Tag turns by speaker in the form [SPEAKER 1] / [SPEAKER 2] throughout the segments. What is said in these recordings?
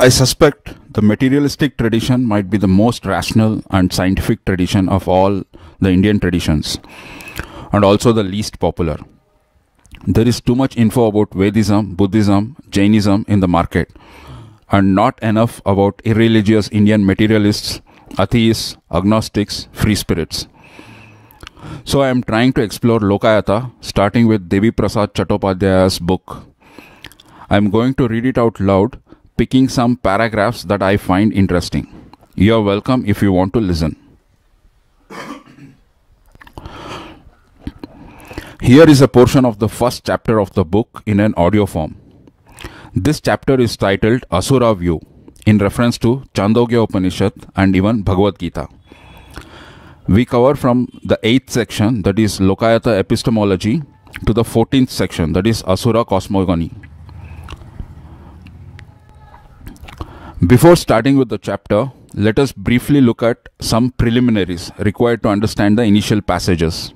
[SPEAKER 1] I suspect the materialistic tradition might be the most rational and scientific tradition of all the Indian traditions, and also the least popular. There is too much info about Vedism, Buddhism, Jainism in the market, and not enough about irreligious Indian materialists, atheists, agnostics, free spirits. So I am trying to explore Lokayata, starting with Devi Prasad Chattopadhyay's book. I am going to read it out loud, picking some paragraphs that I find interesting. You are welcome if you want to listen. Here is a portion of the first chapter of the book in an audio form. This chapter is titled Asura View, in reference to Chandogya Upanishad and even Bhagavad Gita. We cover from the 8th section, that is Lokayata epistemology, to the 14th section, that is Asura cosmogony. Before starting with the chapter, let us briefly look at some preliminaries required to understand the initial passages.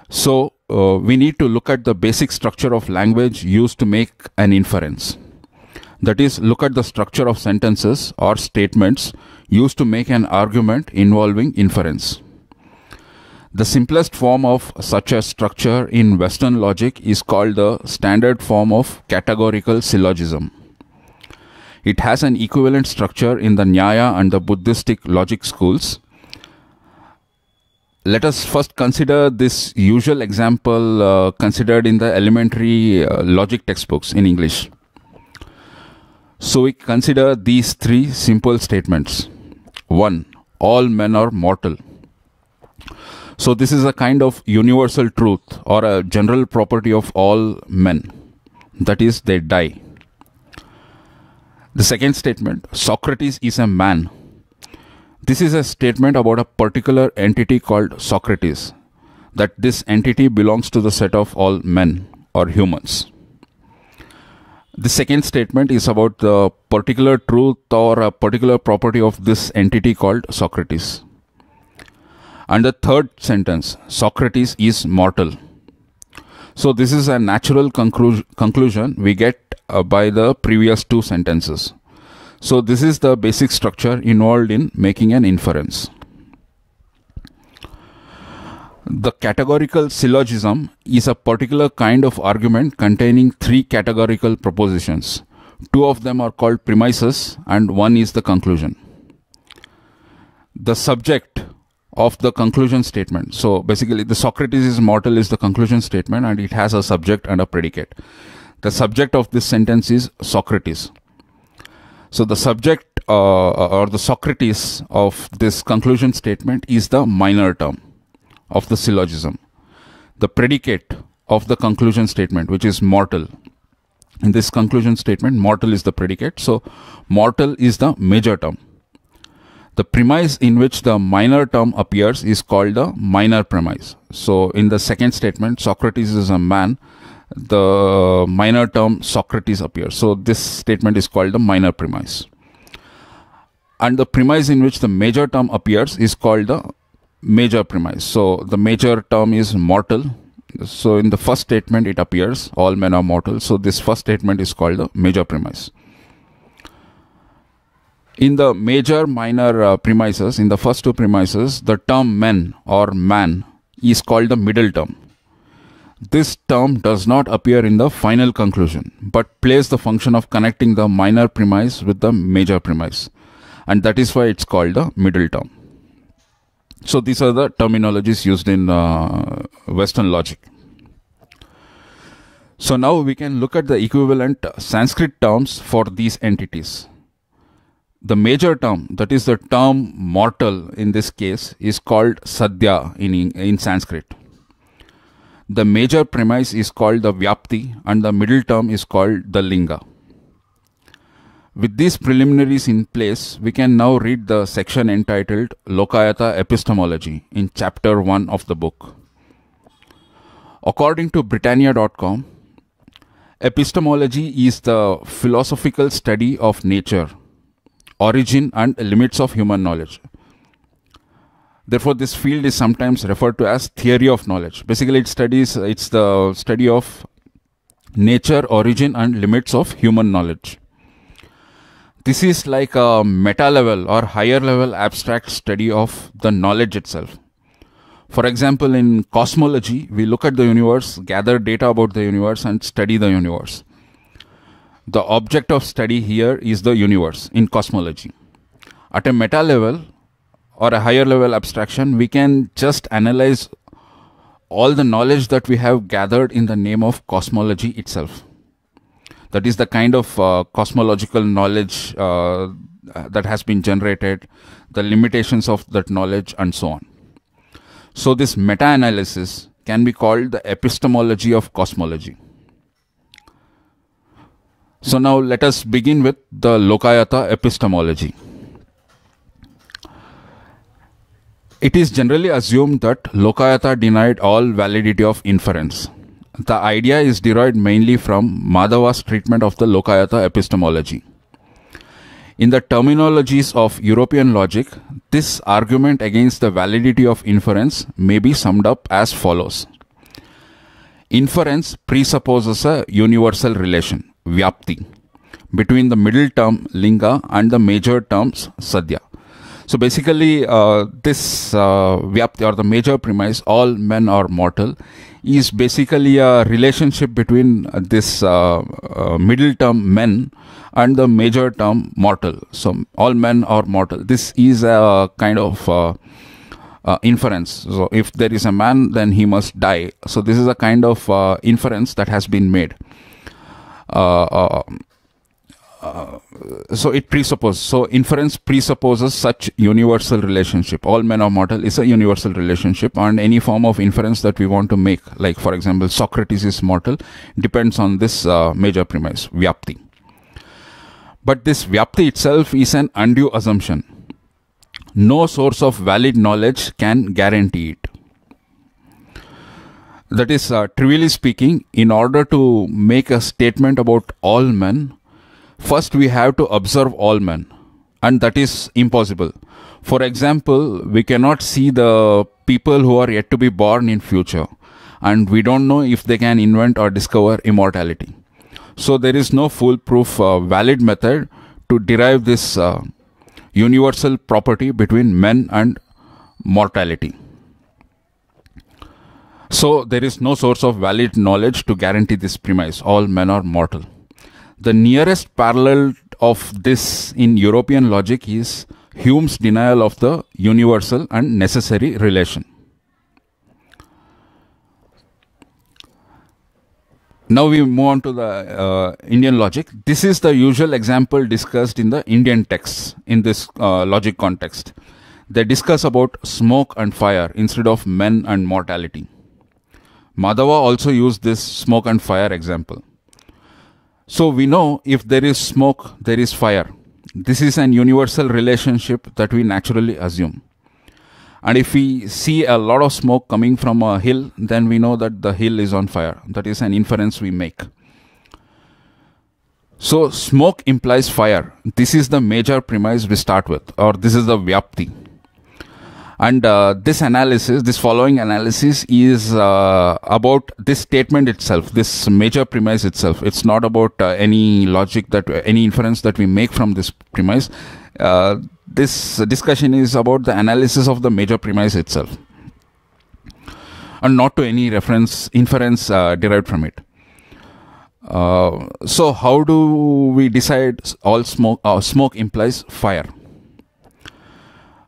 [SPEAKER 1] So, we need to look at the basic structure of language used to make an inference. That is, look at the structure of sentences or statements used to make an argument involving inference. The simplest form of such a structure in Western logic is called the standard form of categorical syllogism. It has an equivalent structure in the Nyaya and the Buddhistic logic schools. Let us first consider this usual example considered in the elementary logic textbooks in English. So we consider these three simple statements. 1. All men are mortal. So this is a kind of universal truth or a general property of all men. That is, they die. The second statement, Socrates is a man. This is a statement about a particular entity called Socrates, that this entity belongs to the set of all men or humans. The second statement is about the particular truth or a particular property of this entity called Socrates. And the third sentence, Socrates is mortal. So this is a natural conclusion we get by the previous two sentences. So this is the basic structure involved in making an inference. The categorical syllogism is a particular kind of argument containing three categorical propositions. Two of them are called premises and one is the conclusion. The subject of the conclusion statement. So basically the Socrates is mortal is the conclusion statement and it has a subject and a predicate. The subject of this sentence is Socrates. So the subject or the Socrates of this conclusion statement is the minor term of the syllogism. The predicate of the conclusion statement, which is mortal. In this conclusion statement, mortal is the predicate. So mortal is the major term. The premise in which the minor term appears is called the minor premise. So in the second statement, Socrates is a man, the minor term Socrates appears. So this statement is called the minor premise. And the premise in which the major term appears is called the major premise. So the major term is mortal. So in the first statement it appears, all men are mortal. So this first statement is called the major premise. In the major minor premises, in the first two premises, the term men or man is called the middle term. This term does not appear in the final conclusion, but plays the function of connecting the minor premise with the major premise. And that is why it's called the middle term. So these are the terminologies used in Western logic. So now we can look at the equivalent Sanskrit terms for these entities. The major term, that is the term mortal in this case, is called Sadhya in Sanskrit. The major premise is called the Vyapti and the middle term is called the Linga. With these preliminaries in place, we can now read the section entitled Lokayata Epistemology in chapter 1 of the book. According to Britannia.com, epistemology is the philosophical study of nature, origin and limits of human knowledge. Therefore, this field is sometimes referred to as theory of knowledge. Basically, it's the study of nature, origin and limits of human knowledge. this is like a meta level or higher level abstract study of the knowledge itself. For example, in cosmology, we look at the universe, gather data about the universe, and study the universe. The object of study here is the universe in cosmology. At a meta level or a higher level abstraction, we can just analyze all the knowledge that we have gathered in the name of cosmology itself. That is the kind of cosmological knowledge that has been generated, the limitations of that knowledge, and so on. So this meta-analysis can be called the epistemology of cosmology. So now let us begin with the Lokayata epistemology. It is generally assumed that Lokayata denied all validity of inference. The idea is derived mainly from Madhava's treatment of the Lokayata epistemology. In the terminologies of European logic, this argument against the validity of inference may be summed up as follows. Inference presupposes a universal relation, vyapti, between the middle term linga and the major terms sadhya. So basically, this vyapti, or the major premise, all men are mortal, is basically a relationship between this middle term men and the major term mortal. So all men are mortal. This is a kind of inference. So if there is a man, then he must die. So this is a kind of inference that has been made. So it presupposes, so inference presupposes such universal relationship. All men are mortal is a universal relationship, and any form of inference that we want to make, like for example Socrates is mortal, depends on this major premise, vyapti. But this vyapti itself is an undue assumption. No source of valid knowledge can guarantee it. That is, trivially speaking, in order to make a statement about all men, first we have to observe all men, and that is impossible. For example, we cannot see the people who are yet to be born in future, and we don't know if they can invent or discover immortality. So there is no foolproof valid method to derive this universal property between men and mortality. So there is no source of valid knowledge to guarantee this premise, all men are mortal. The nearest parallel of this in European logic is Hume's denial of the universal and necessary relation. Now we move on to the Indian logic. This is the usual example discussed in the Indian texts in this logic context. They discuss about smoke and fire instead of men and mortality. Madhava also used this smoke and fire example. So we know if there is smoke, there is fire. This is an universal relationship that we naturally assume. And if we see a lot of smoke coming from a hill, then we know that the hill is on fire. That is an inference we make. So smoke implies fire. This is the major premise we start with, or this is the vyapti. And this analysis, this following analysis is about this statement itself, this major premise itself. It's not about any logic, that any inference that we make from this premise. This discussion is about the analysis of the major premise itself, and not to any inference derived from it. So how do we decide all smoke implies fire?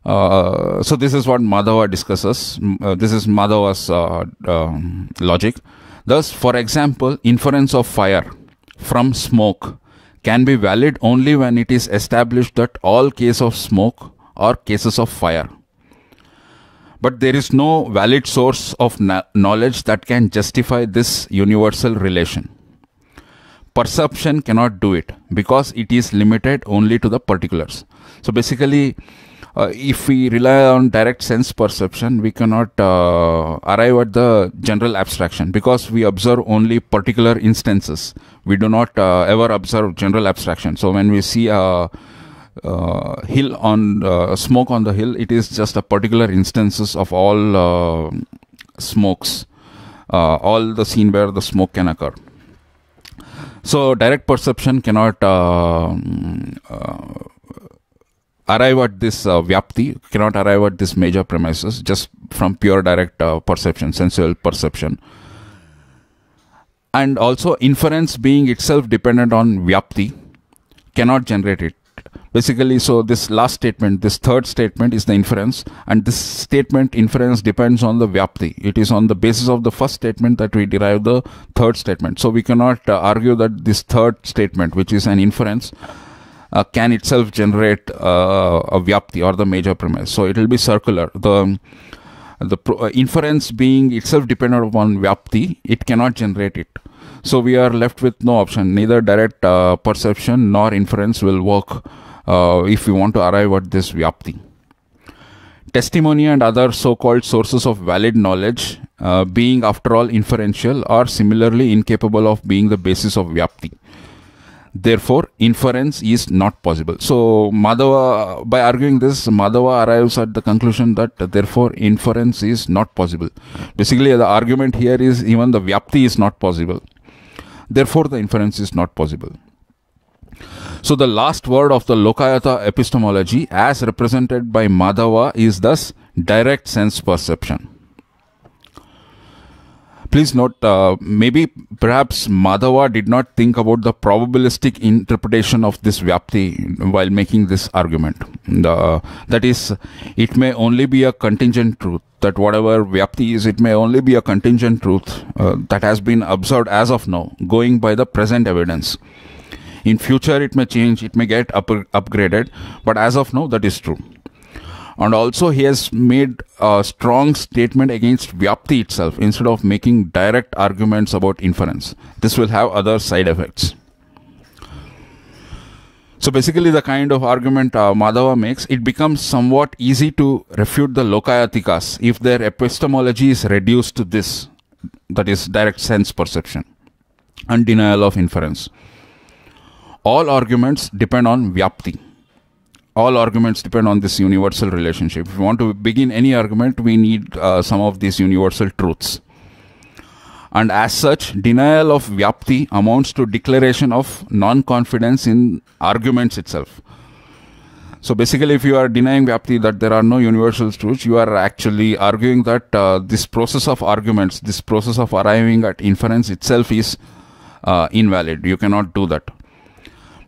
[SPEAKER 1] So this is what Madhava discusses. This is Madhava's logic. Thus, for example, inference of fire from smoke can be valid only when it is established that all cases of smoke are cases of fire. But there is no valid source of knowledge that can justify this universal relation. Perception cannot do it because it is limited only to the particulars. So basically, if we rely on direct sense perception, we cannot arrive at the general abstraction because we observe only particular instances. We do not ever observe general abstraction. So when we see a hill on smoke on the hill, it is just a particular instances of all smokes, all the scene where the smoke can occur. So direct perception cannot arrive at this vyapti, cannot arrive at this major premises just from pure direct perception, sensual perception. And also inference being itself dependent on vyapti cannot generate it. Basically, so this last statement, this third statement is the inference, and this statement inference depends on the vyapti. It is on the basis of the first statement that we derive the third statement. So we cannot argue that this third statement, which is an inference, can itself generate a vyapti or the major premise. So it will be circular. The inference being itself dependent upon vyapti, it cannot generate it. So we are left with no option. Neither direct perception nor inference will work if we want to arrive at this vyapti. Testimony and other so-called sources of valid knowledge, being after all inferential, are similarly incapable of being the basis of vyapti. Therefore, inference is not possible. So Madhava, by arguing this, Madhava arrives at the conclusion that therefore inference is not possible. Basically, the argument here is even the vyapti is not possible. Therefore, the inference is not possible. So the last word of the Lokayata epistemology as represented by Madhava is thus direct sense perception. Please note, perhaps Madhava did not think about the probabilistic interpretation of this vyapti while making this argument. That is, it may only be a contingent truth, that whatever vyapti is, it may only be a contingent truth that has been observed as of now, going by the present evidence. In future, it may change, it may get upgraded, but as of now, that is true. And also, he has made a strong statement against vyapti itself instead of making direct arguments about inference. This will have other side effects. So basically, the kind of argument Madhava makes, it becomes somewhat easy to refute the Lokayatikas if their epistemology is reduced to this, that is, direct sense perception and denial of inference. All arguments depend on vyapti. All arguments depend on this universal relationship. If we want to begin any argument, we need some of these universal truths. And as such, denial of vyapti amounts to declaration of non-confidence in arguments itself. So basically, if you are denying vyapti, that there are no universal truths, you are actually arguing that this process of arguments, this process of arriving at inference itself is invalid. You cannot do that.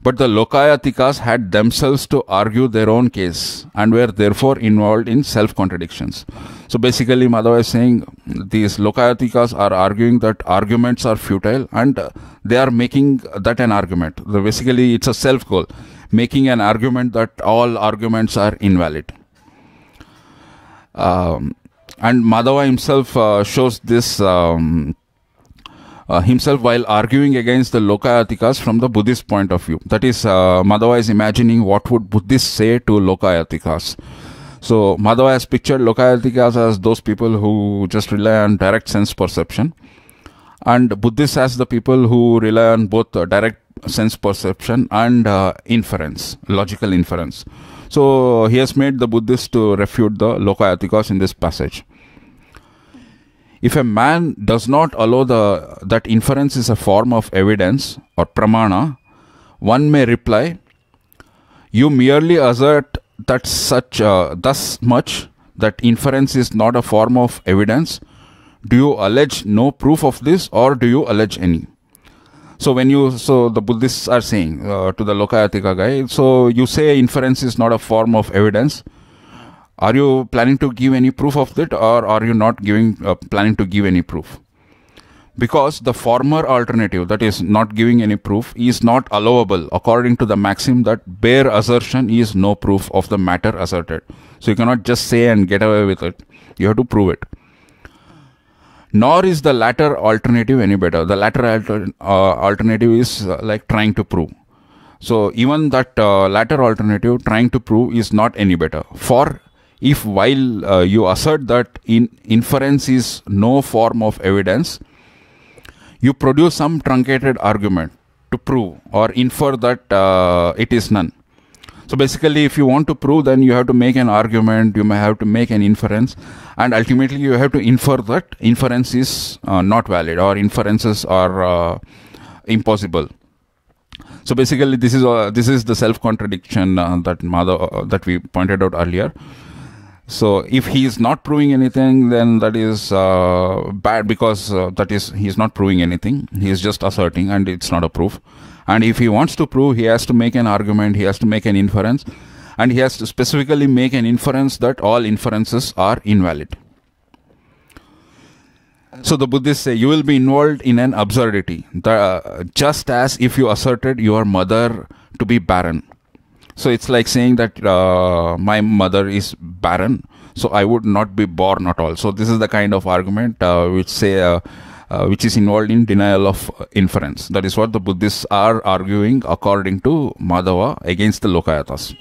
[SPEAKER 1] But the Lokayatikas had themselves to argue their own case and were therefore involved in self-contradictions. So basically, Madhava is saying these Lokayatikas are arguing that arguments are futile and they are making that an argument. Basically, it's a self-goal, making an argument that all arguments are invalid. And Madhava himself shows this himself while arguing against the Lokayatikas from the Buddhist point of view. That is, Madhava is imagining what would Buddhists say to Lokayatikas. So Madhava has pictured Lokayatikas as those people who just rely on direct sense perception, and Buddhists as the people who rely on both direct sense perception and inference, logical inference. So he has made the Buddhists to refute the Lokayatikas in this passage. If a man does not allow that inference is a form of evidence or pramana, one may reply, you merely assert that thus much that inference is not a form of evidence. Do you allege no proof of this, or do you allege any? So the Buddhists are saying to the Lokayatika guy, so you say inference is not a form of evidence. Are you planning to give any proof of that, or are you not planning to give any proof? Because the former alternative, that is not giving any proof, is not allowable according to the maxim that bare assertion is no proof of the matter asserted. So you cannot just say and get away with it. You have to prove it. Nor is the latter alternative any better. The latter alternative is like trying to prove. So even that latter alternative, trying to prove, is not any better. For if while you assert that inference is no form of evidence, you produce some truncated argument to prove or infer that it is none. So basically, if you want to prove, then you have to make an argument, you may have to make an inference, and ultimately you have to infer that inference is not valid, or inferences are impossible. So basically, this is the self-contradiction that we pointed out earlier. So if he is not proving anything, then that is bad, because he is not proving anything. He is just asserting, and it's not a proof. And if he wants to prove, he has to make an argument, he has to make an inference, and he has to specifically make an inference that all inferences are invalid. So the Buddhists say you will be involved in an absurdity, just as if you asserted your mother to be barren. So it's like saying that my mother is barren, so I would not be born at all. So this is the kind of argument which is involved in denial of inference. That is what the Buddhists are arguing according to Madhava against the Lokayatas.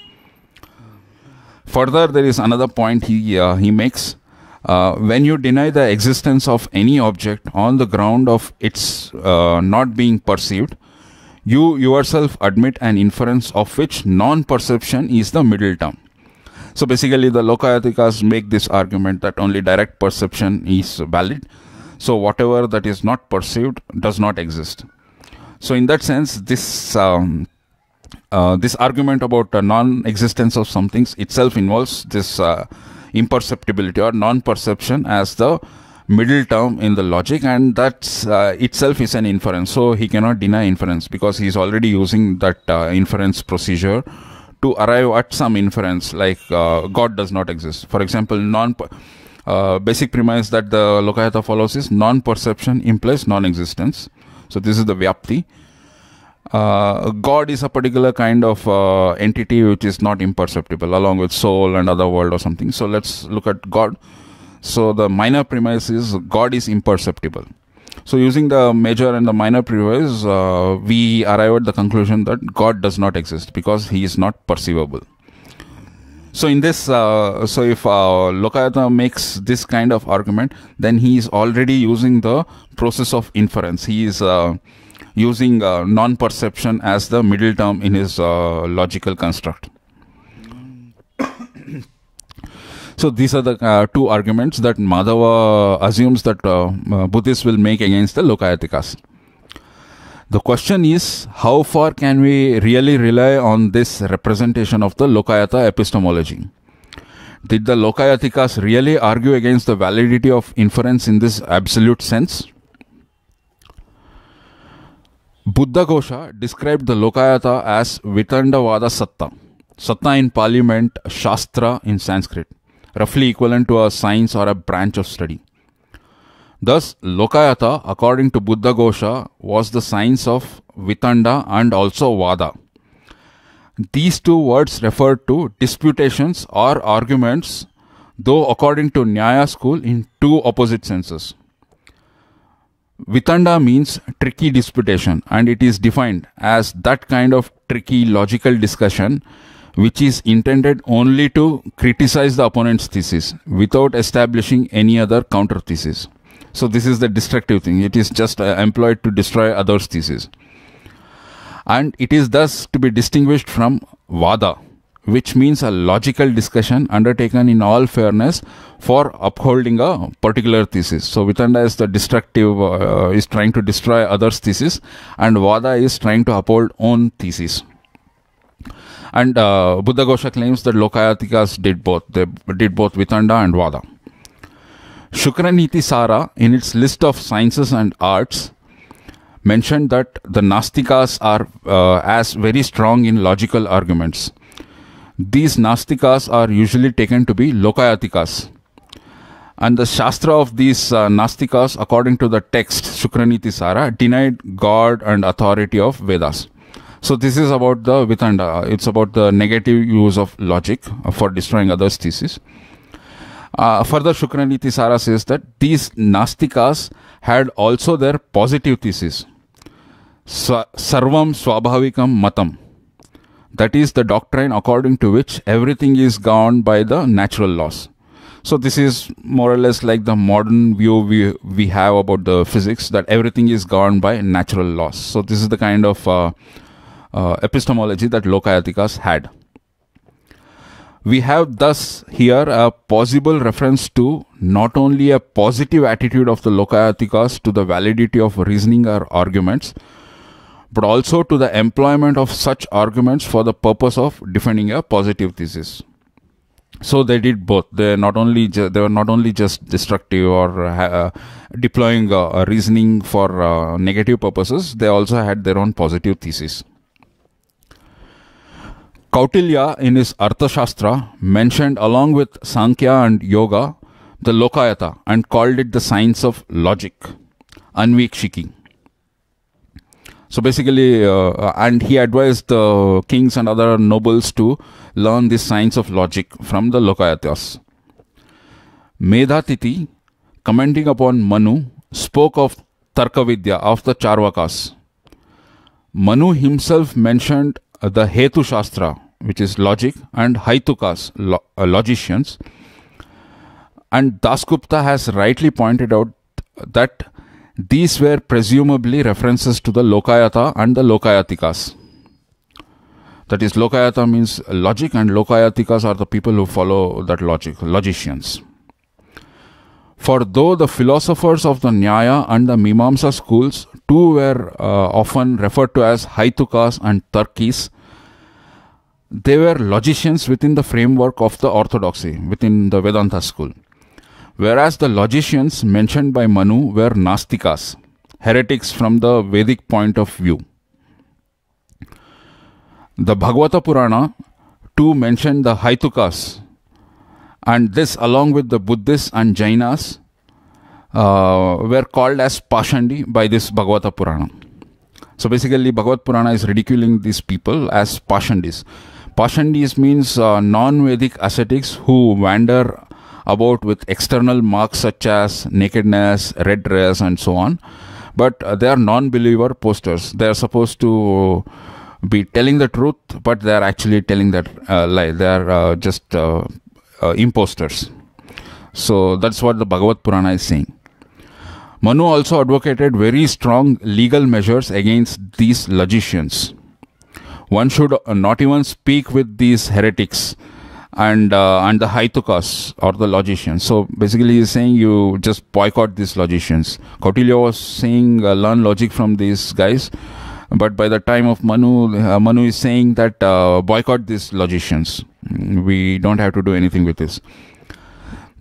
[SPEAKER 1] Further, there is another point he makes. When you deny the existence of any object on the ground of its not being perceived, you yourself admit an inference of which non-perception is the middle term. So basically, the Lokayatikas make this argument that only direct perception is valid. So whatever that is not perceived does not exist. So in that sense, this argument about non-existence of some things itself involves this imperceptibility or non-perception as the middle term in the logic, and that itself is an inference. So he cannot deny inference because he is already using that inference procedure to arrive at some inference, like God does not exist. For example, basic premise that the Lokayata follows is non-perception implies non-existence. So this is the Vyapti. God is a particular kind of entity which is not imperceptible, along with soul and other world or something. So let's look at God. So the minor premise is God is imperceptible. So using the major and the minor premise, we arrive at the conclusion that God does not exist because he is not perceivable. So in this, so if Lokayata makes this kind of argument, then he is already using the process of inference. He is using non-perception as the middle term in his logical construct. So these are the two arguments that Madhava assumes that Buddhists will make against the Lokayatikas. The question is, how far can we really rely on this representation of the Lokayata epistemology? Did the Lokayatikas really argue against the validity of inference in this absolute sense? Buddhaghosa described the Lokayata as Vitandavada Satta. Satta in Pali meant Shastra in Sanskrit, roughly equivalent to a science or a branch of study. Thus, Lokayata, according to Buddhaghosa, was the science of Vitanda and also Vada. These two words refer to disputations or arguments, though according to Nyaya school in two opposite senses. Vitanda means tricky disputation, and it is defined as that kind of tricky logical discussion which is intended only to criticize the opponent's thesis without establishing any other counter thesis. So this is the destructive thing. It is just employed to destroy others' thesis. And it is thus to be distinguished from Vada, which means a logical discussion undertaken in all fairness for upholding a particular thesis. So Vitanda is the destructive, is trying to destroy others' thesis, and Vada is trying to uphold own thesis. And Buddhaghosa claims that Lokayatikas did both. They did both Vitanda and Vada. Shukraniti Sara, in its list of sciences and arts, mentioned that the Nastikas are as very strong in logical arguments. These Nastikas are usually taken to be Lokayatikas. And the Shastra of these Nastikas, according to the text Shukraniti Sara, denied God and authority of Vedas. So this is about the Vitanda. It's about the negative use of logic for destroying others' thesis. Further, Shukraniti Sara says that these Nastikas had also their positive thesis. Sarvam Swabhavikam Matam. That is the doctrine according to which everything is governed by the natural laws. So this is more or less like the modern view we have about the physics, that everything is governed by natural laws. So this is the kind of epistemology that Lokayatikas had. We have thus here a possible reference to not only a positive attitude of the Lokayatikas to the validity of reasoning or arguments, but also to the employment of such arguments for the purpose of defending a positive thesis. So they did both. They were not only just destructive or deploying reasoning for negative purposes. They also had their own positive thesis. Kautilya in his Arthashastra mentioned along with Sankhya and Yoga the Lokayata and called it the science of logic, Anvikshiki. So basically, and he advised the kings and other nobles to learn this science of logic from the Lokayatas. Medhatiti, commenting upon Manu, spoke of Tarkavidya, of the Charvakas. Manu himself mentioned the Hetu Shastra, which is logic, and Haitukas, logicians. And Dasgupta has rightly pointed out that these were presumably references to the Lokayata and the Lokayatikas. That is, Lokayata means logic and Lokayatikas are the people who follow that logic, logicians. For though the philosophers of the Nyaya and the Mimamsa schools too were often referred to as Haitukas and Tarkis, they were logicians within the framework of the orthodoxy, within the Vedanta school. Whereas the logicians mentioned by Manu were Nastikas, heretics from the Vedic point of view. The Bhagavata Purana too mentioned the Haitukas, and this along with the Buddhists and Jainas were called as Pashandi by this Bhagavata Purana. So basically Bhagavad Purana is ridiculing these people as Pashandis. Pashandis means non-Vedic ascetics who wander about with external marks such as nakedness, red dress and so on. But they are non-believer posters. They are supposed to be telling the truth, but they are actually telling that lie. They are just imposters. So that's what the Bhagavad Purana is saying. Manu also advocated very strong legal measures against these logicians. One should not even speak with these heretics and the Haitukas or the logicians. So basically he's saying you just boycott these logicians. Kautilya was saying learn logic from these guys, but by the time of Manu, Manu is saying that boycott these logicians. We don't have to do anything with this.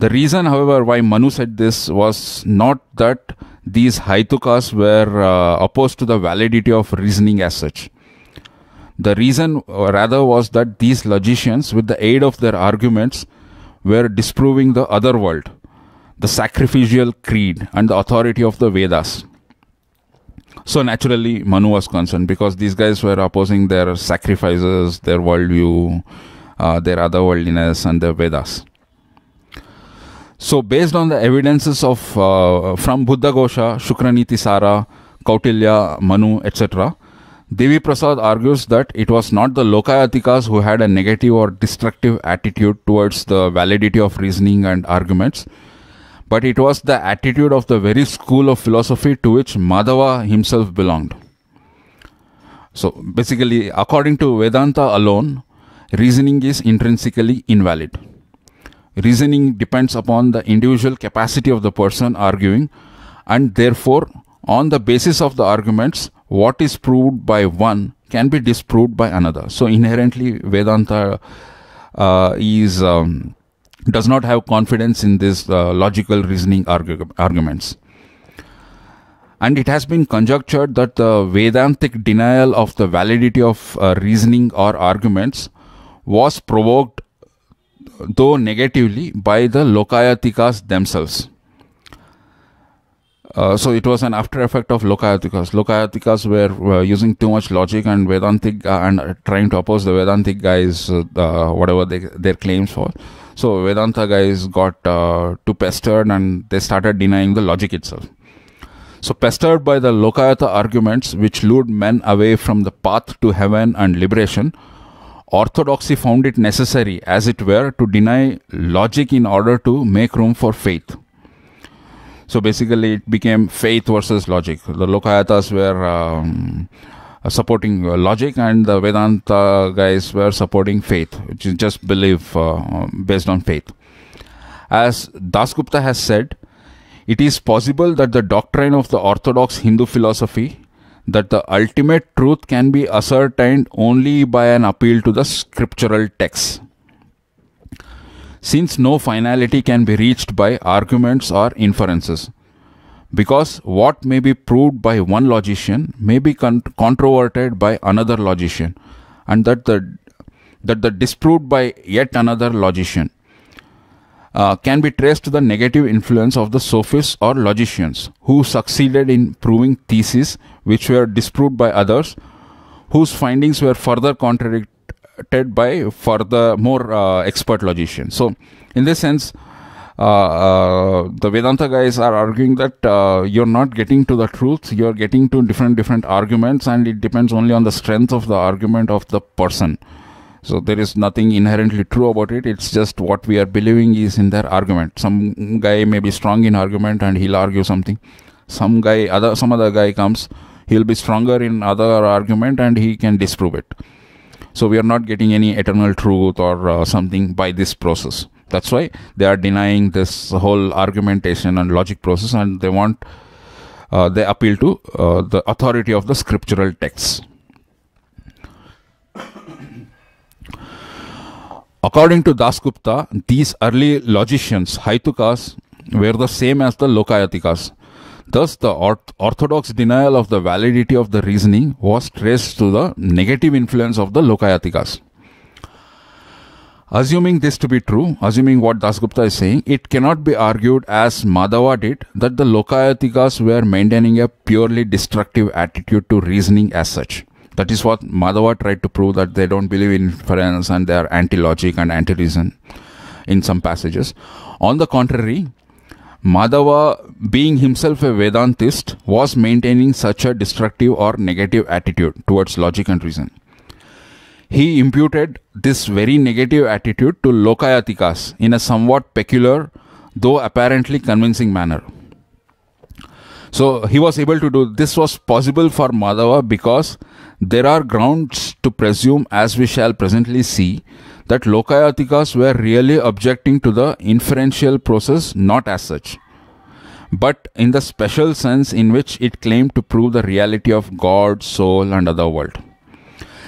[SPEAKER 1] The reason, however, why Manu said this was not that these Haitukas were opposed to the validity of reasoning as such. The reason rather was that these logicians, with the aid of their arguments, were disproving the other world, the sacrificial creed and the authority of the Vedas. So naturally Manu was concerned because these guys were opposing their sacrifices, their worldview, their otherworldliness and the Vedas. So based on the evidences of from Buddhaghosa, Shukraniti Sara, Kautilya, Manu, etc., Devi Prasad argues that it was not the Lokayatikas who had a negative or destructive attitude towards the validity of reasoning and arguments, but it was the attitude of the very school of philosophy to which Madhava himself belonged. So basically, according to Vedanta alone, reasoning is intrinsically invalid. Reasoning depends upon the individual capacity of the person arguing, and therefore, on the basis of the arguments, what is proved by one can be disproved by another. So inherently, Vedanta does not have confidence in these logical reasoning arguments. And it has been conjectured that the Vedantic denial of the validity of reasoning or arguments was provoked, though negatively, by the Lokayatikas themselves. So it was an after effect of Lokayatikas. Lokayatikas were using too much logic and Vedantic and trying to oppose the Vedantic guys, whatever their claims for. So Vedanta guys got too pestered and they started denying the logic itself. So pestered by the Lokayata arguments which lured men away from the path to heaven and liberation, orthodoxy found it necessary, as it were, to deny logic in order to make room for faith. So basically it became faith versus logic. The Lokayatas were supporting logic and the Vedanta guys were supporting faith, which is just belief based on faith. As Dasgupta has said, it is possible that the doctrine of the orthodox Hindu philosophy, that the ultimate truth can be ascertained only by an appeal to the scriptural texts, since no finality can be reached by arguments or inferences, because what may be proved by one logician may be controverted by another logician, and that the disproved by yet another logician can be traced to the negative influence of the sophists or logicians who succeeded in proving theses which were disproved by others, whose findings were further contradicted by further more expert logicians. So in this sense, the Vedanta guys are arguing that you're not getting to the truth, you're getting to different arguments, and it depends only on the strength of the argument of the person. So there is nothing inherently true about it. It's just what we are believing is in their argument. Some guy may be strong in argument and he'll argue something. Some other guy comes, he'll be stronger in other argument and he can disprove it. So we are not getting any eternal truth or something by this process. That's why they are denying this whole argumentation and logic process, and they want they appeal to the authority of the scriptural texts. According to Dasgupta, these early logicians, Haitukas, were the same as the Lokayatikas. Thus, the orthodox denial of the validity of the reasoning was traced to the negative influence of the Lokayatikas. Assuming this to be true, assuming what Dasgupta is saying, it cannot be argued, as Madhava did, that the Lokayatikas were maintaining a purely destructive attitude to reasoning as such. That is what Madhava tried to prove, that they don't believe in inference and they are anti-logic and anti-reason in some passages. On the contrary, Madhava, being himself a Vedantist, was maintaining such a destructive or negative attitude towards logic and reason. He imputed this very negative attitude to Lokayatikas in a somewhat peculiar, though apparently convincing manner. So he was able to do this. Was possible for Madhava because there are grounds to presume, as we shall presently see, that Lokayatikas were really objecting to the inferential process not as such, but in the special sense in which it claimed to prove the reality of God, soul and other world.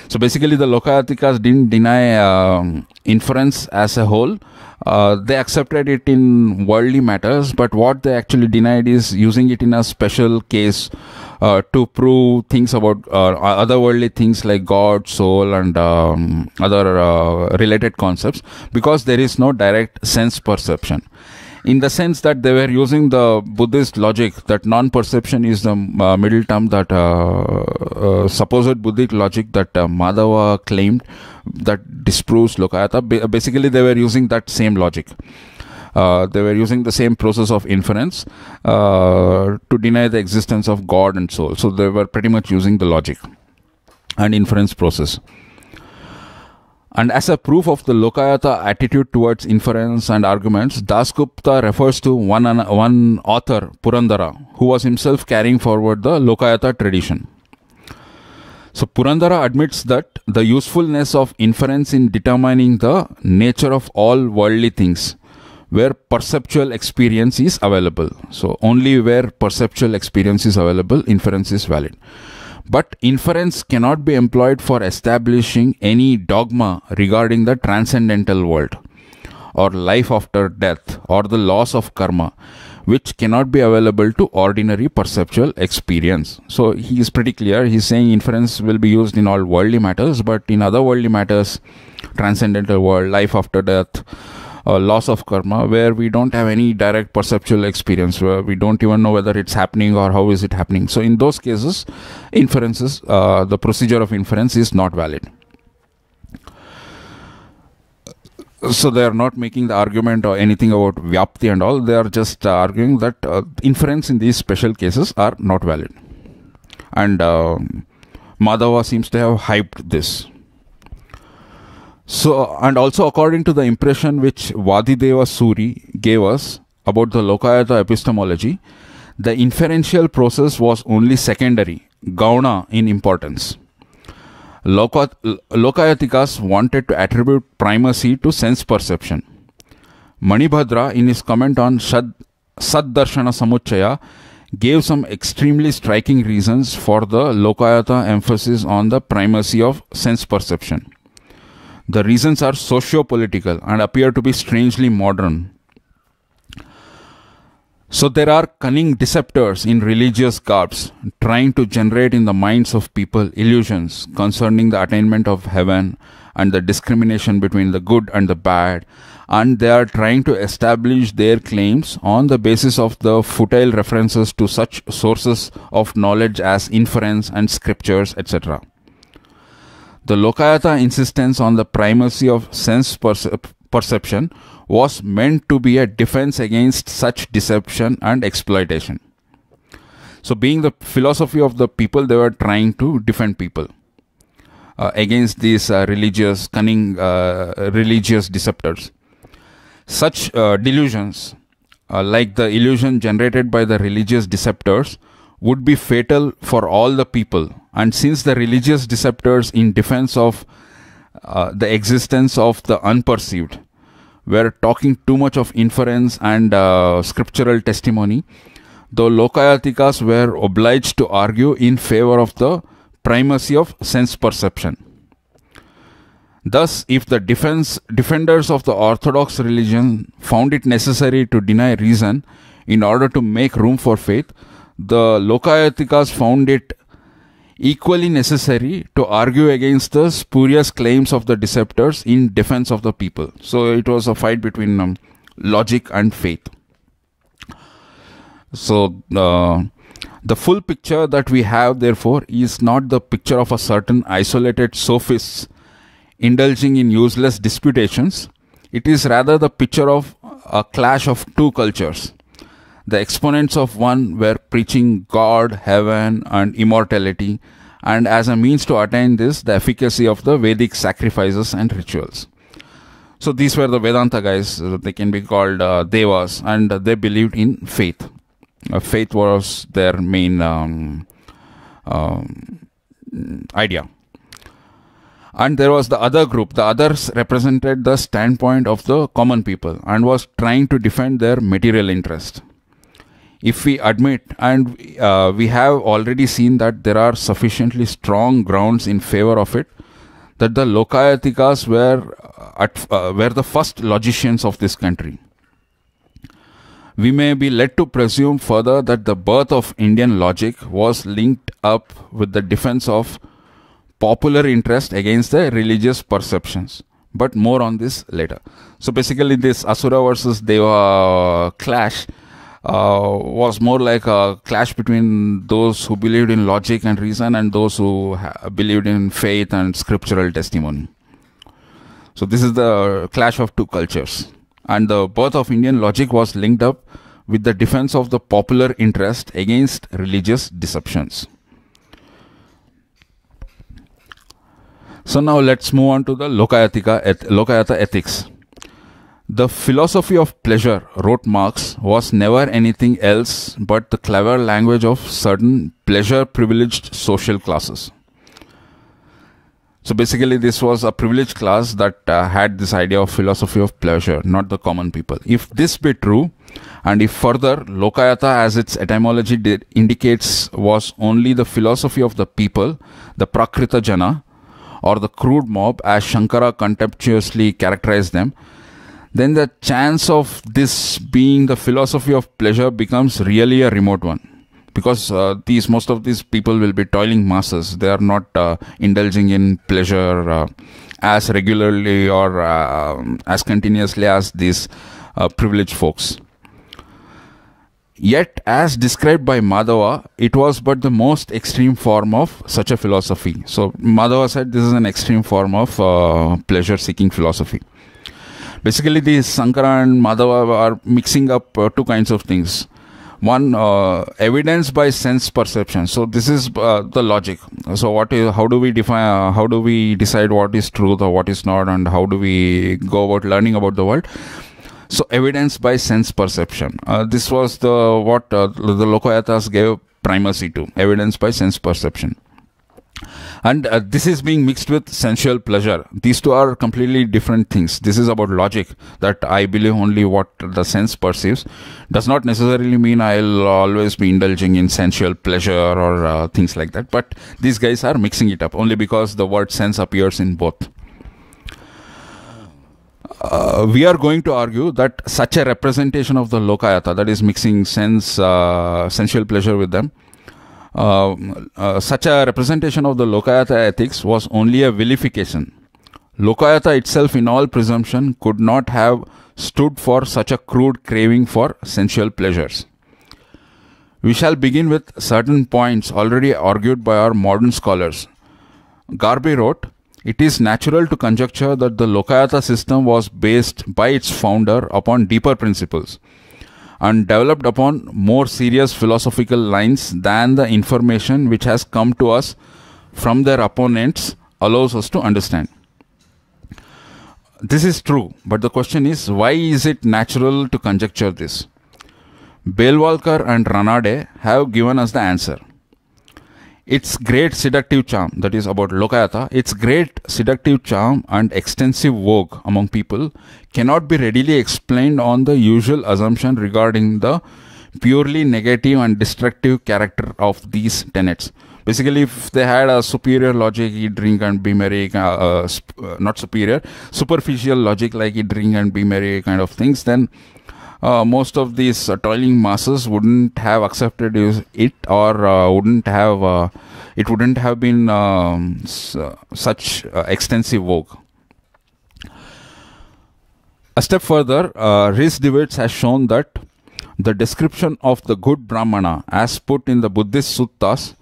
[SPEAKER 1] So basically the Lokayatikas didn't deny inference as a whole. They accepted it in worldly matters, but what they actually denied is using it in a special case to prove things about otherworldly things like God, soul and other related concepts, because there is no direct sense perception. In the sense that they were using the Buddhist logic, that non-perception is the middle term, that supposed Buddhist logic that Madhava claimed that disproves Lokayata. Basically, they were using that same logic. They were using the same process of inference to deny the existence of God and soul. So they were pretty much using the logic and inference process. And as a proof of the Lokayata attitude towards inference and arguments, Dasgupta refers to one author, Purandara, who was himself carrying forward the Lokayata tradition. So Purandara admits that the usefulness of inference in determining the nature of all worldly things, where perceptual experience is available. So only where perceptual experience is available, inference is valid. But inference cannot be employed for establishing any dogma regarding the transcendental world, or life after death, or the laws of karma, which cannot be available to ordinary perceptual experience. So he is pretty clear. He is saying inference will be used in all worldly matters, but in other worldly matters, transcendental world, life after death, loss of karma, where we don't have any direct perceptual experience, where we don't even know whether it's happening or how is it happening. So in those cases, inferences, the procedure of inference is not valid. So they are not making the argument or anything about Vyapti and all. They are just arguing that inference in these special cases are not valid. And Madhava seems to have hyped this. So, and also according to the impression which Vadideva Suri gave us about the Lokayata epistemology, the inferential process was only secondary, gauna in importance. Lokayatikas wanted to attribute primacy to sense perception. Manibhadra, in his comment on Saddarshana Samuchaya, gave some extremely striking reasons for the Lokayata emphasis on the primacy of sense perception. The reasons are socio-political and appear to be strangely modern. So there are cunning deceptors in religious garbs trying to generate in the minds of people illusions concerning the attainment of heaven and the discrimination between the good and the bad, and they are trying to establish their claims on the basis of the futile references to such sources of knowledge as inference and scriptures, etc. The Lokayata insistence on the primacy of sense perception was meant to be a defense against such deception and exploitation. So being the philosophy of the people, they were trying to defend people against these religious, cunning religious deceptors. Such delusions, like the illusion generated by the religious deceptors, would be fatal for all the people. And since the religious deceptors, in defense of the existence of the unperceived, were talking too much of inference and scriptural testimony, the Lokayatikas were obliged to argue in favor of the primacy of sense perception. Thus, if the defenders of the orthodox religion found it necessary to deny reason in order to make room for faith, the Lokayatikas found it equally necessary to argue against the spurious claims of the deceptors in defense of the people. So it was a fight between logic and faith. So the full picture that we have, therefore, is not the picture of a certain isolated sophists indulging in useless disputations. It is rather the picture of a clash of two cultures. The exponents of one were preaching God, heaven, and immortality, and as a means to attain this, the efficacy of the Vedic sacrifices and rituals. So these were the Vedanta guys. They can be called Devas, and they believed in faith. Faith was their main idea. And there was the other group. The others represented the standpoint of the common people and was trying to defend their material interest. If we admit, and we have already seen that there are sufficiently strong grounds in favor of it, that the Lokayatikas were the first logicians of this country. We may be led to presume further that the birth of Indian logic was linked up with the defense of popular interest against the religious perceptions. But more on this later. So basically this Asura versus Deva clash was more like a clash between those who believed in logic and reason and those who believed in faith and scriptural testimony. So this is the clash of two cultures. And the birth of Indian logic was linked up with the defense of the popular interest against religious deceptions. So now let's move on to the Lokayata ethics. The philosophy of pleasure, wrote Marx, was never anything else but the clever language of certain pleasure-privileged social classes. So basically this was a privileged class that had this idea of philosophy of pleasure, not the common people. If this be true, and if further, Lokayata as its etymology indicates was only the philosophy of the people, the Prakrita Jana, or the crude mob as Shankara contemptuously characterized them, then the chance of this being the philosophy of pleasure becomes really a remote one. Because most of these people will be toiling masses. They are not indulging in pleasure as regularly or as continuously as these privileged folks. Yet, as described by Madhava, it was but the most extreme form of such a philosophy. So Madhava said this is an extreme form of pleasure-seeking philosophy. Basically, these Sankara and Madhava are mixing up two kinds of things. One, evidence by sense perception. So this is the logic. So how do we define, how do we decide what is truth or what is not, and how do we go about learning about the world? So evidence by sense perception. This was what the Lokayatas gave primacy to, evidence by sense perception. And this is being mixed with sensual pleasure. These two are completely different things. This is about logic, that I believe only what the sense perceives. Does not necessarily mean I'll always be indulging in sensual pleasure or things like that. But these guys are mixing it up only because the word sense appears in both. We are going to argue that such a representation of the Lokayata, that is mixing sensual pleasure with them, such a representation of the Lokayata ethics was only a vilification. Lokayata itself, in all presumption, could not have stood for such a crude craving for sensual pleasures. We shall begin with certain points already argued by our modern scholars. Garbe wrote, "It is natural to conjecture that the Lokayata system was based by its founder upon deeper principles and developed upon more serious philosophical lines than the information which has come to us from their opponents allows us to understand." This is true, but the question is, why is it natural to conjecture this? Belwalkar and Ranade have given us the answer. Its great seductive charm, that is about Lokayata, its great seductive charm and extensive vogue among people cannot be readily explained on the usual assumption regarding the purely negative and destructive character of these tenets. Basically, if they had a superior logic, eat, drink and be merry, not superior, superficial logic like eat, drink and be merry kind of things, then most of these toiling masses wouldn't have accepted it, or it wouldn't have been such extensive vogue. A step further, Rhys-de-Wits has shown that the description of the good Brahmana as put in the Buddhist suttas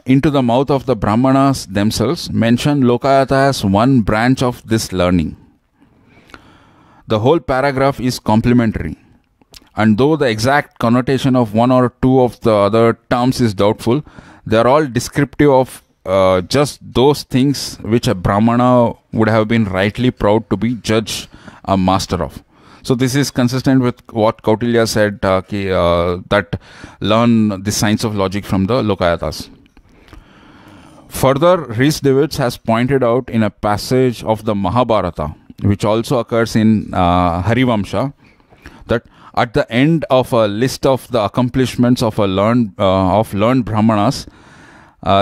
[SPEAKER 1] into the mouth of the Brahmanas themselves mention Lokayata as one branch of this learning. The whole paragraph is complementary, and though the exact connotation of one or two of the other terms is doubtful, they are all descriptive of just those things which a Brahmana would have been rightly proud to be judged a master of. So this is consistent with what Kautilya said, that learn the science of logic from the Lokayatas. Further, Rhys-de-Wits has pointed out in a passage of the Mahabharata, which also occurs in Harivamsha, that at the end of a list of the accomplishments of learned Brahmanas,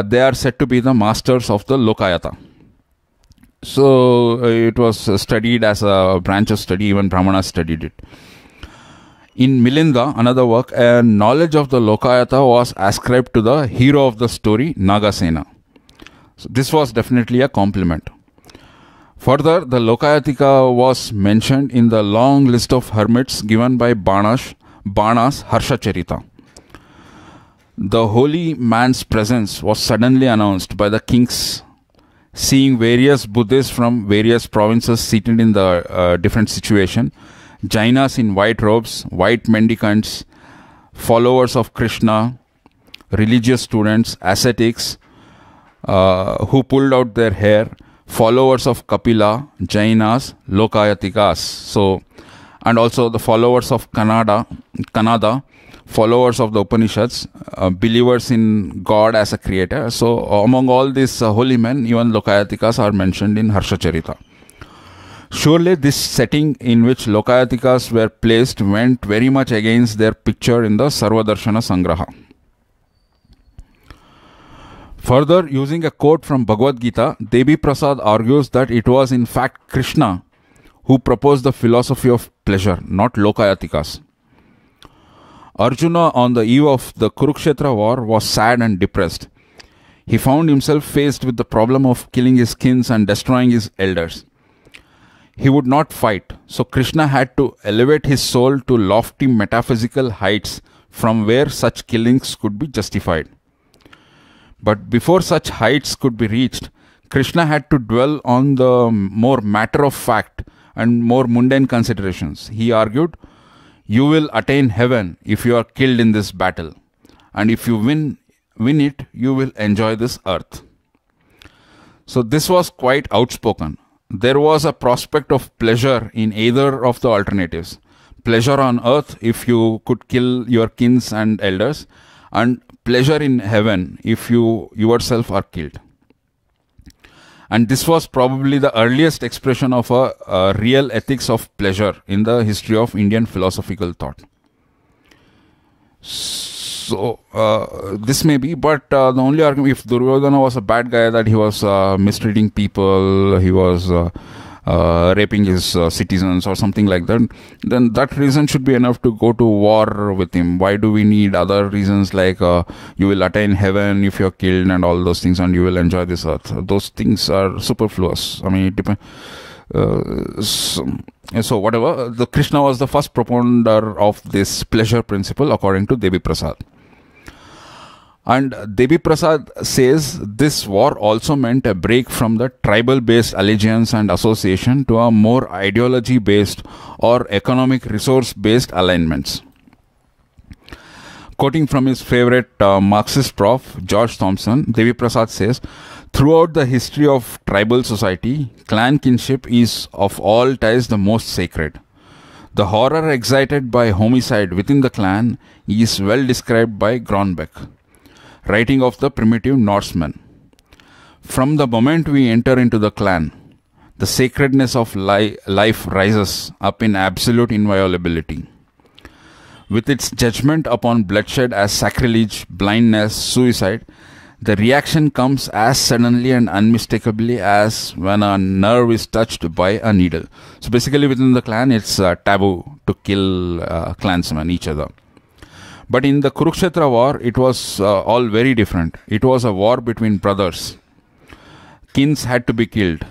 [SPEAKER 1] they are said to be the masters of the Lokayata. So it was studied as a branch of study, even Brahmanas studied it. In Milinda, another work, a knowledge of the Lokayata was ascribed to the hero of the story, Nagasena. So this was definitely a compliment. Further, the Lokayatika was mentioned in the long list of hermits given by Bana's Harshacharita. The holy man's presence was suddenly announced by the kings, seeing various Buddhists from various provinces seated in the different situation, Jainas in white robes, white mendicants, followers of Krishna, religious students, ascetics who pulled out their hair, followers of Kapila, Jainas, Lokayatikas. So, and also the followers of Kanada, followers of the Upanishads, believers in God as a creator. So, among all these holy men, even Lokayatikas are mentioned in Harshacharita. Surely this setting in which Lokayatikas were placed went very much against their picture in the Sarvadarshana Sangraha. Further, using a quote from Bhagavad Gita, Devi Prasad argues that it was in fact Krishna who proposed the philosophy of pleasure, not Lokayatikas. Arjuna, on the eve of the Kurukshetra war, was sad and depressed. He found himself faced with the problem of killing his kins and destroying his elders. He would not fight, so Krishna had to elevate his soul to lofty metaphysical heights from where such killings could be justified. But before such heights could be reached, Krishna had to dwell on the more matter of fact and more mundane considerations. He argued, "You will attain heaven if you are killed in this battle, and if you win it, you will enjoy this earth." So this was quite outspoken. There was a prospect of pleasure in either of the alternatives. Pleasure on earth if you could kill your kins and elders, and pleasure in heaven if you yourself are killed. And this was probably the earliest expression of a real ethics of pleasure in the history of Indian philosophical thought. So this may be, but the only argument, if Duryodhana was a bad guy, that he was mistreating people, he was raping his citizens or something like that, then that reason should be enough to go to war with him. Why do we need other reasons like you will attain heaven if you're killed and all those things, and you will enjoy this earth? Those things are superfluous. I mean, it depends. So whatever, the Krishna was the first propounder of this pleasure principle according to Devi Prasad. And Devi Prasad says this war also meant a break from the tribal-based allegiance and association to a more ideology-based or economic resource-based alignments. Quoting from his favorite Marxist prof, George Thompson, Devi Prasad says, "Throughout the history of tribal society, clan kinship is of all ties the most sacred. The horror excited by homicide within the clan is well described by Grönbeck, writing of the primitive Norsemen. From the moment we enter into the clan, the sacredness of life rises up in absolute inviolability. With its judgment upon bloodshed as sacrilege, blindness, suicide, the reaction comes as suddenly and unmistakably as when a nerve is touched by a needle." So basically within the clan, it's taboo to kill clansmen, each other. But in the Kurukshetra war, it was all very different. It was a war between brothers. Kins had to be killed,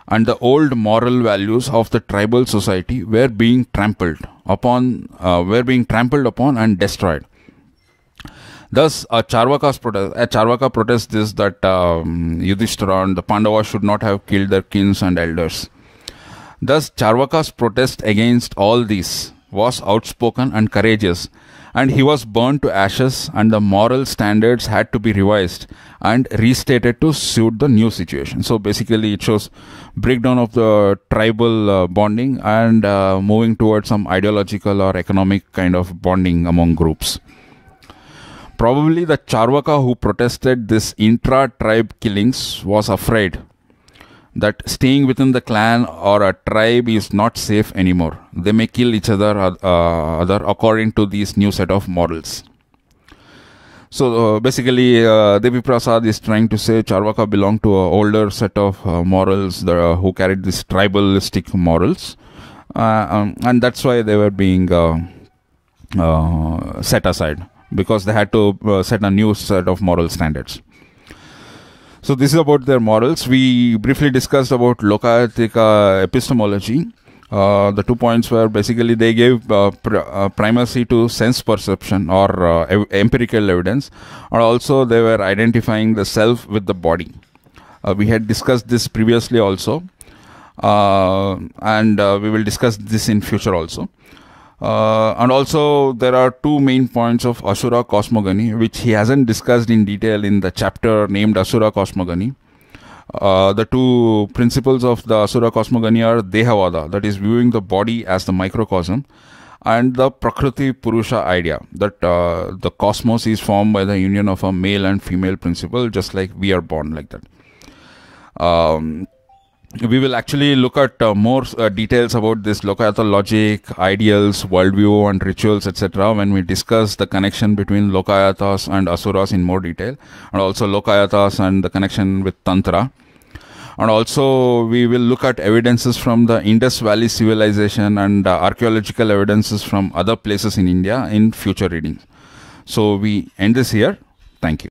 [SPEAKER 1] and the old moral values of the tribal society were being trampled upon and destroyed. Thus, Charvaka protests this, that Yudhishthira and the Pandavas should not have killed their kins and elders. Thus, Charvaka's protest against all this was outspoken and courageous, and he was burned to ashes, and the moral standards had to be revised and restated to suit the new situation. So basically it shows breakdown of the tribal bonding and moving towards some ideological or economic kind of bonding among groups. Probably the Charvaka who protested this intra-tribe killings was afraid that staying within the clan or a tribe is not safe anymore. They may kill each other according to these new set of morals. So basically Devi Prasad is trying to say Charvaka belonged to an older set of morals who carried these tribalistic morals, and that's why they were being set aside, because they had to set a new set of moral standards. So this is about their morals. We briefly discussed about Lokayatika epistemology. The 2 points were basically they gave primacy to sense perception or empirical evidence, and also they were identifying the self with the body. We had discussed this previously also, and we will discuss this in future also. And also there are 2 main points of Asura cosmogony, which he hasn't discussed in detail in the chapter named Asura cosmogony. The 2 principles of the Asura cosmogony are Dehavada, that is viewing the body as the microcosm, and the Prakriti Purusha idea, that the cosmos is formed by the union of a male and female principle, just like we are born like that. We will actually look at more details about this Lokayata logic, ideals, worldview and rituals, etc. when we discuss the connection between Lokayatas and Asuras in more detail, and also Lokayatas and the connection with Tantra. And also we will look at evidences from the Indus Valley civilization and archaeological evidences from other places in India in future readings. So we end this here. Thank you.